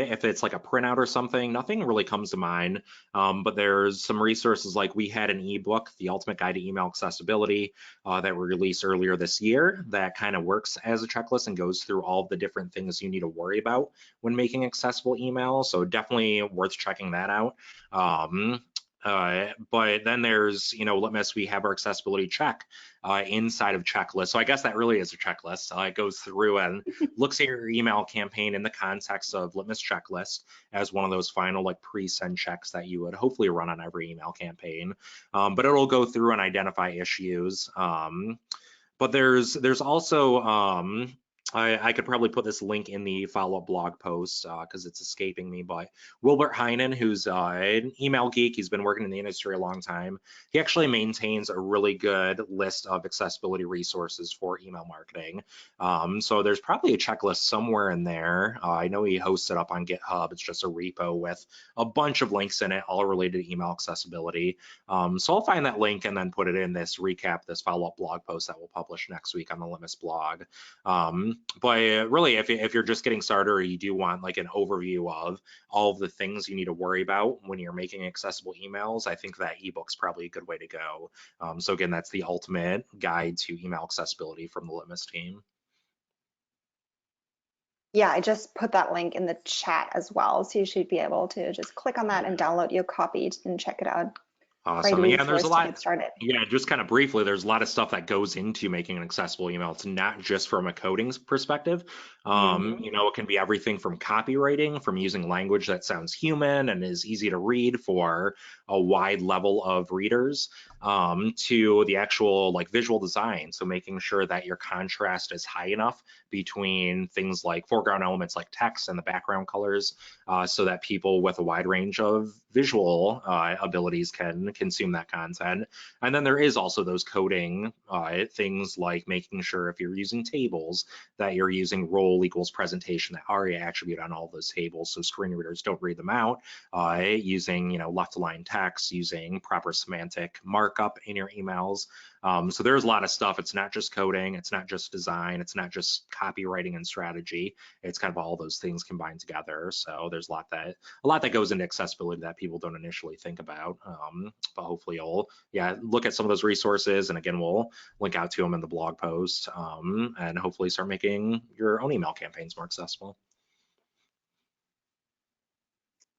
if it's like a printout or something, nothing really comes to mind. But there's some resources like we had an ebook, The Ultimate Guide to Email Accessibility, that we released earlier this year that kind of works as a checklist and goes through all the different things you need to worry about when making accessible email. So definitely worth checking that out. But then there's, Litmus, we have our accessibility check inside of checklist. So I guess that really is a checklist. It goes through and looks at your email campaign in the context of Litmus checklist as one of those final like pre-send checks that you would hopefully run on every email campaign. But it'll go through and identify issues. But there's also I could probably put this link in the follow-up blog post because it's escaping me, but Wilbert Heinen, who's an email geek, he's been working in the industry a long time. He actually maintains a really good list of accessibility resources for email marketing. So there's probably a checklist somewhere in there. I know he hosts it up on GitHub. It's just a repo with a bunch of links in it, all related to email accessibility. So I'll find that link and then put it in this follow-up blog post that we'll publish next week on the Litmus blog. But really, if you're just getting started or you do want like an overview of all of the things you need to worry about when you're making accessible emails, I think that ebook's probably a good way to go. So again, that's the ultimate guide to email accessibility from the Litmus team. Yeah, I just put that link in the chat as well. So you should be able to just click on that and download your copy and check it out. Awesome. Great Yeah, there's a resource to lot. get started. Yeah, just kind of briefly, there's a lot of stuff that goes into making an accessible email. It's not just from a coding perspective. It can be everything from copywriting, from using language that sounds human and is easy to read for a wide level of readers, to the actual like visual design. So making sure that your contrast is high enough between things like foreground elements like text and the background colors, so that people with a wide range of visual abilities can consume that content. And then there is also those coding things like making sure if you're using tables that you're using role equals presentation, that ARIA attribute on all those tables so screen readers don't read them out, using left aligned text, using proper semantic markup in your emails. So there's a lot of stuff. It's not just coding, it's not just design, it's not just copywriting and strategy. It's kind of all those things combined together. So there's a lot that goes into accessibility that people don't initially think about. But hopefully you'll look at some of those resources, and again we'll link out to them in the blog post, and hopefully start making your own email campaigns more accessible.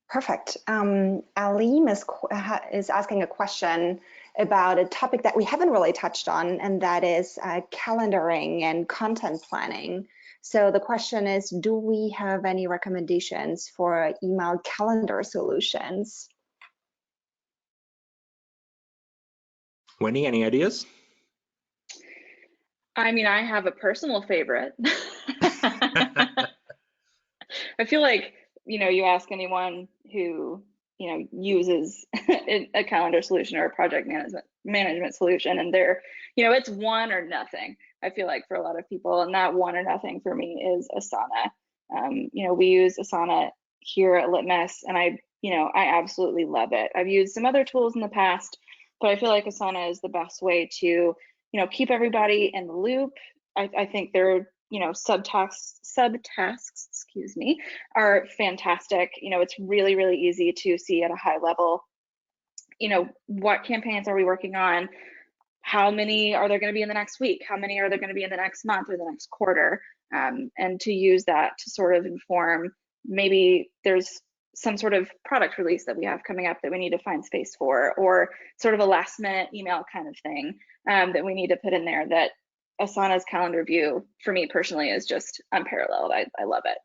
Perfect. Alim is asking a question about a topic that we haven't really touched on, and that is calendaring and content planning. So the question is, do we have any recommendations for email calendar solutions? Wendy, any ideas? I mean, I have a personal favorite. I feel like, you ask anyone who, uses a calendar solution or a project management solution, and they're, it's one or nothing, I feel like, for a lot of people. And that one or nothing for me is Asana. We use Asana here at Litmus, and I I absolutely love it. I've used some other tools in the past, but I feel like Asana is the best way to, keep everybody in the loop. I think their, subtasks, excuse me, are fantastic. It's really, really easy to see at a high level, what campaigns are we working on? How many are there going to be in the next week? How many are there going to be in the next month or the next quarter? And to use that to sort of inform, maybe there's some sort of product release that we have coming up that we need to find space for, or sort of a last minute email kind of thing that we need to put in there. That Asana's calendar view, for me personally, is just unparalleled. I love it.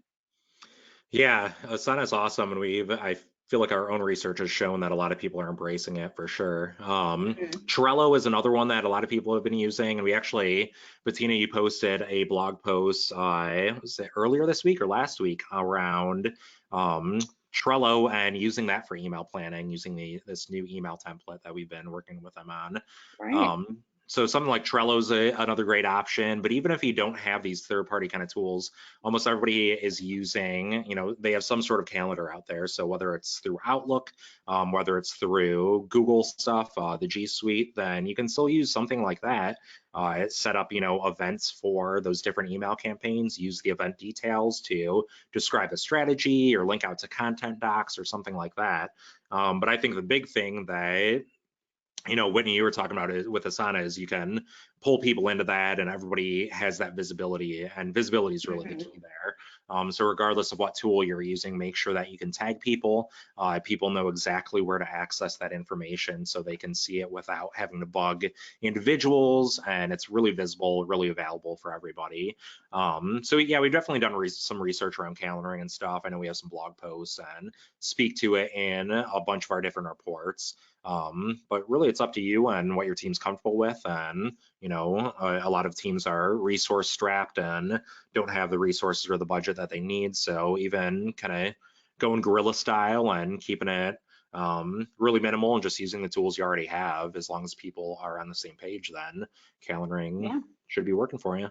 Yeah, Asana's awesome, and I feel like our own research has shown that a lot of people are embracing it for sure. Mhm. Trello is another one that a lot of people have been using, and we actually, Bettina, you posted a blog post, was it earlier this week or last week, around Trello and using that for email planning, using this new email template that we've been working with them on. Right. So something like Trello is another great option, but even if you don't have these third-party kind of tools, almost everybody is using, they have some sort of calendar out there. So whether it's through Outlook, whether it's through Google stuff, the G Suite, then you can still use something like that. Set up, events for those different email campaigns, use the event details to describe a strategy or link out to content docs or something like that. But I think the big thing that Whitney, you were talking about it with Asana is you can pull people into that and everybody has that visibility, and visibility is really the Mhm. key there. So regardless of what tool you're using, make sure that you can tag people. People know exactly where to access that information so they can see it without having to bug individuals, and it's really visible, really available for everybody. So yeah, we've definitely done some research around calendaring and stuff. I know we have some blog posts and speak to it in a bunch of our different reports. But really it's up to you and what your team's comfortable with. And, a lot of teams are resource strapped and don't have the resources or the budget that they need. So even kind of going guerrilla style and keeping it really minimal and just using the tools you already have, as long as people are on the same page, then calendaring Yeah. should be working for you.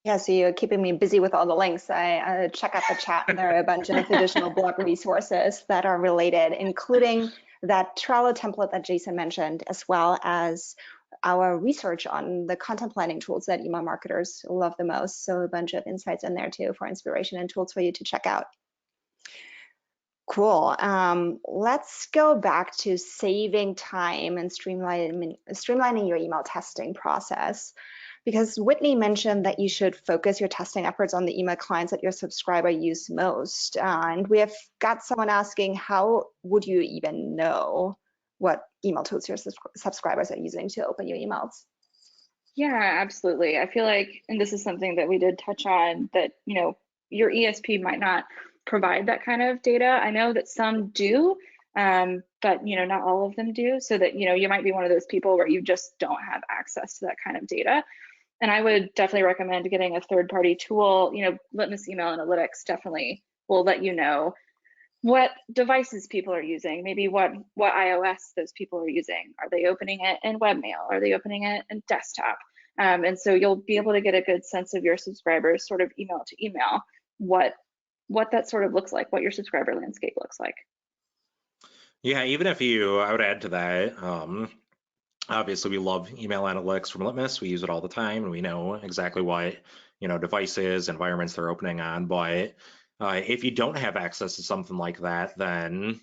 Yeah, so you're keeping me busy with all the links. I check out the chat, and there are a bunch of additional blog resources that are related, including that Trello template that Jason mentioned, as well as our research on the content planning tools that email marketers love the most. So a bunch of insights in there too for inspiration and tools for you to check out. Cool. Let's go back to saving time and streamlining your email testing process. Because Whitney mentioned that you should focus your testing efforts on the email clients that your subscriber use most. And we have got someone asking, how would you even know what email tools your subscribers are using to open your emails? Yeah, absolutely. I feel like, and this is something that we did touch on, that, your ESP might not provide that kind of data. I know that some do, but, not all of them do. So that, you might be one of those people where you just don't have access to that kind of data. And I would definitely recommend getting a third-party tool. Litmus Email Analytics definitely will let you know what devices people are using, maybe what iOS those people are using. Are they opening it in webmail? Are they opening it in desktop? And so you'll be able to get a good sense of your subscribers, sort of email to email, what that sort of looks like, what your subscriber landscape looks like. Yeah, even if I would add to that, obviously, we love email analytics from Litmus. We use it all the time, and we know exactly what devices, environments they're opening on. But if you don't have access to something like that, then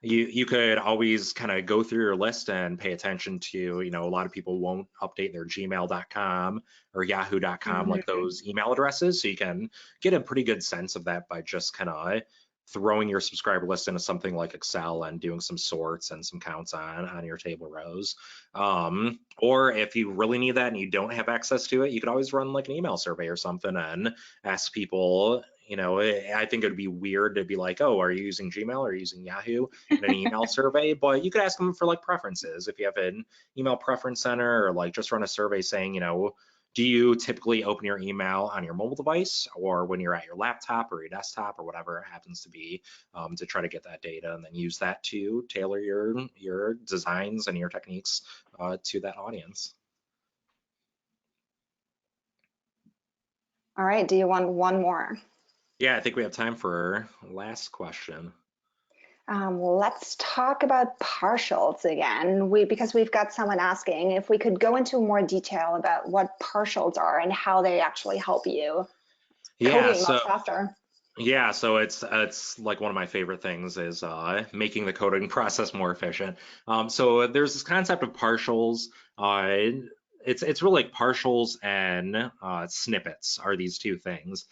you could always kind of go through your list and pay attention to, a lot of people won't update their gmail.com or yahoo.com, like Mhm. those email addresses. So you can get a pretty good sense of that by just kind of throwing your subscriber list into something like Excel and doing some sorts and some counts on your table rows. Or if you really need that and you don't have access to it, you could always run like an email survey or something and ask people. I think it'd be weird to be like, oh, are you using Gmail or are you using Yahoo in an email survey? But you could ask them for like preferences. If you have an email preference center, or like just run a survey saying, do you typically open your email on your mobile device or when you're at your laptop or your desktop or whatever it happens to be, to try to get that data and then use that to tailor your designs and your techniques to that audience. All right, do you want one more? Yeah, I think we have time for last question. Let's talk about partials again. Because we've got someone asking if we could go into more detail about what partials are and how they actually help you code Yeah, your so emails faster. yeah, so it's like one of my favorite things is making the coding process more efficient. So there's this concept of partials. It's really like partials and snippets are these two things.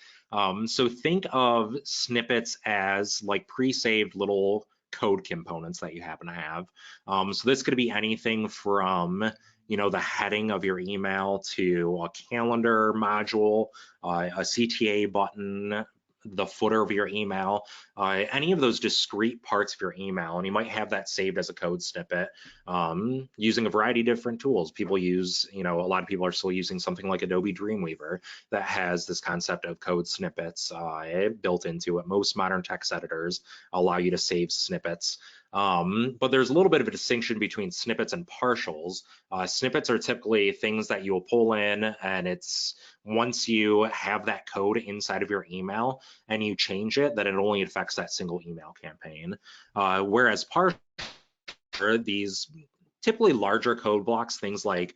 So think of snippets as like pre-saved little code components that you happen to have. So this could be anything from the heading of your email to a calendar module, a CTA button, the footer of your email, any of those discrete parts of your email, and you might have that saved as a code snippet using a variety of different tools. People use, a lot of people are still using something like Adobe Dreamweaver that has this concept of code snippets built into it. Most modern text editors allow you to save snippets. But there's a little bit of a distinction between snippets and partials. Snippets are typically things that you'll pull in, and it's once you have that code inside of your email and you change it, that it only affects that single email campaign. Whereas partials are these typically larger code blocks, things like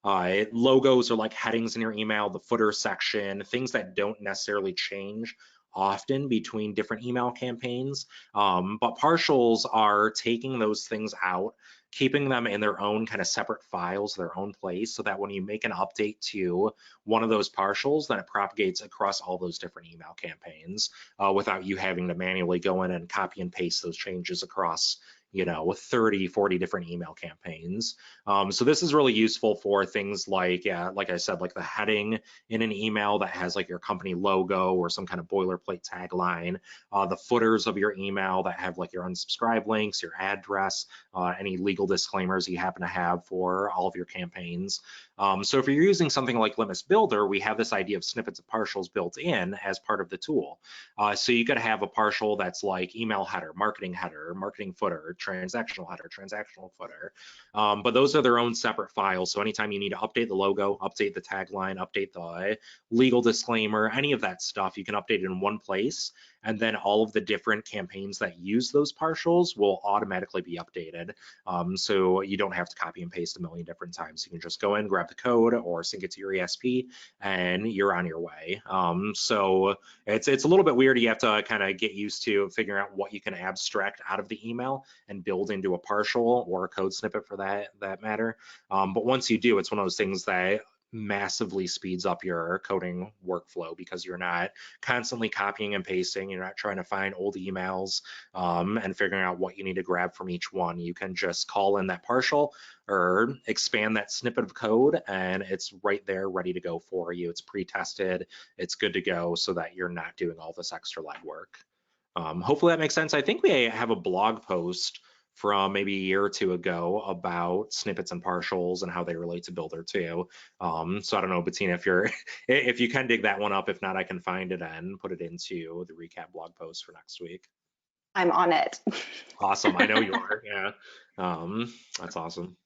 logos or like headings in your email, the footer section, things that don't necessarily change often between different email campaigns. But partials are taking those things out, keeping them in their own kind of separate files, their own place, so that when you make an update to one of those partials, then it propagates across all those different email campaigns without you having to manually go in and copy and paste those changes across 30, 40 different email campaigns. So this is really useful for things like, like I said, like the heading in an email that has like your company logo or some kind of boilerplate tagline, the footers of your email that have like your unsubscribe links, your address, any legal disclaimers you happen to have for all of your campaigns. So if you're using something like Litmus Builder, we have this idea of snippets of partials built in as part of the tool. So you could have a partial that's like email header, marketing footer, transactional header, transactional footer. But those are their own separate files. So anytime you need to update the logo, update the tagline, update the legal disclaimer, any of that stuff, you can update it in one place. And then all of the different campaigns that use those partials will automatically be updated. So you don't have to copy and paste a million different times. You can just go in, grab the code or sync it to your ESP and you're on your way. So it's a little bit weird. You have to kind of get used to figuring out what you can abstract out of the email and build into a partial or a code snippet for that matter. But once you do, it's one of those things that massively speeds up your coding workflow because you're not constantly copying and pasting. You're not trying to find old emails and figuring out what you need to grab from each one. You can just call in that partial or expand that snippet of code and it's right there ready to go for you. It's pre-tested, it's good to go so that you're not doing all this extra legwork. Hopefully that makes sense. I think we have a blog post from maybe a year or two ago about snippets and partials and how they relate to Builder too. So I don't know, Bettina, if you can dig that one up. If not, I can find it and put it into the recap blog post for next week. I'm on it. Awesome. I know you are. Yeah. That's awesome.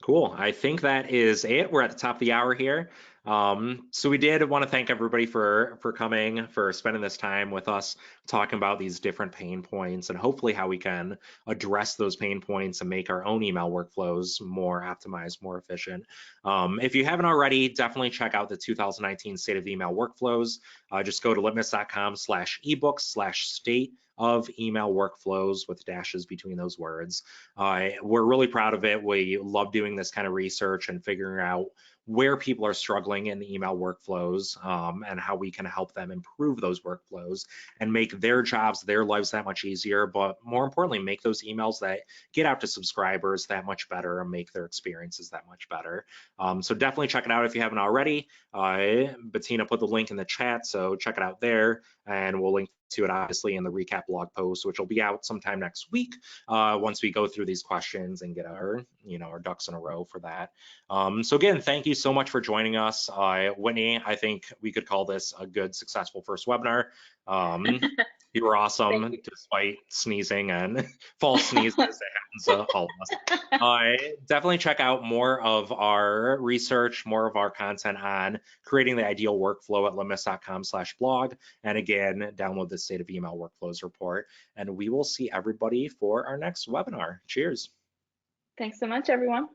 Cool. I think that is it. We're at the top of the hour here. So we did want to thank everybody for coming, for spending this time with us, talking about these different pain points and hopefully how we can address those pain points and make our own email workflows more optimized, more efficient. If you haven't already, definitely check out the 2019 State of Email Workflows. Just go to litmus.com/ebooks/state of email workflows with dashes between those words. We're really proud of it. We love doing this kind of research and figuring out where people are struggling in the email workflows and how we can help them improve those workflows and make their jobs, their lives that much easier, but more importantly, make those emails that get out to subscribers that much better and make their experiences that much better. So definitely check it out if you haven't already. Bettina put the link in the chat, so check it out there, and we'll link to it obviously in the recap blog post, which will be out sometime next week once we go through these questions and get our ducks in a row for that. So again, thank you so much for joining us. Whitney, I think we could call this a good, successful first webinar. You were awesome, despite sneezing and false sneezes. It happens to all of us. Definitely check out more of our research, more of our content on creating the ideal workflow at litmus.com/blog. And again, download the State of Email Workflows report. And we will see everybody for our next webinar. Cheers. Thanks so much, everyone.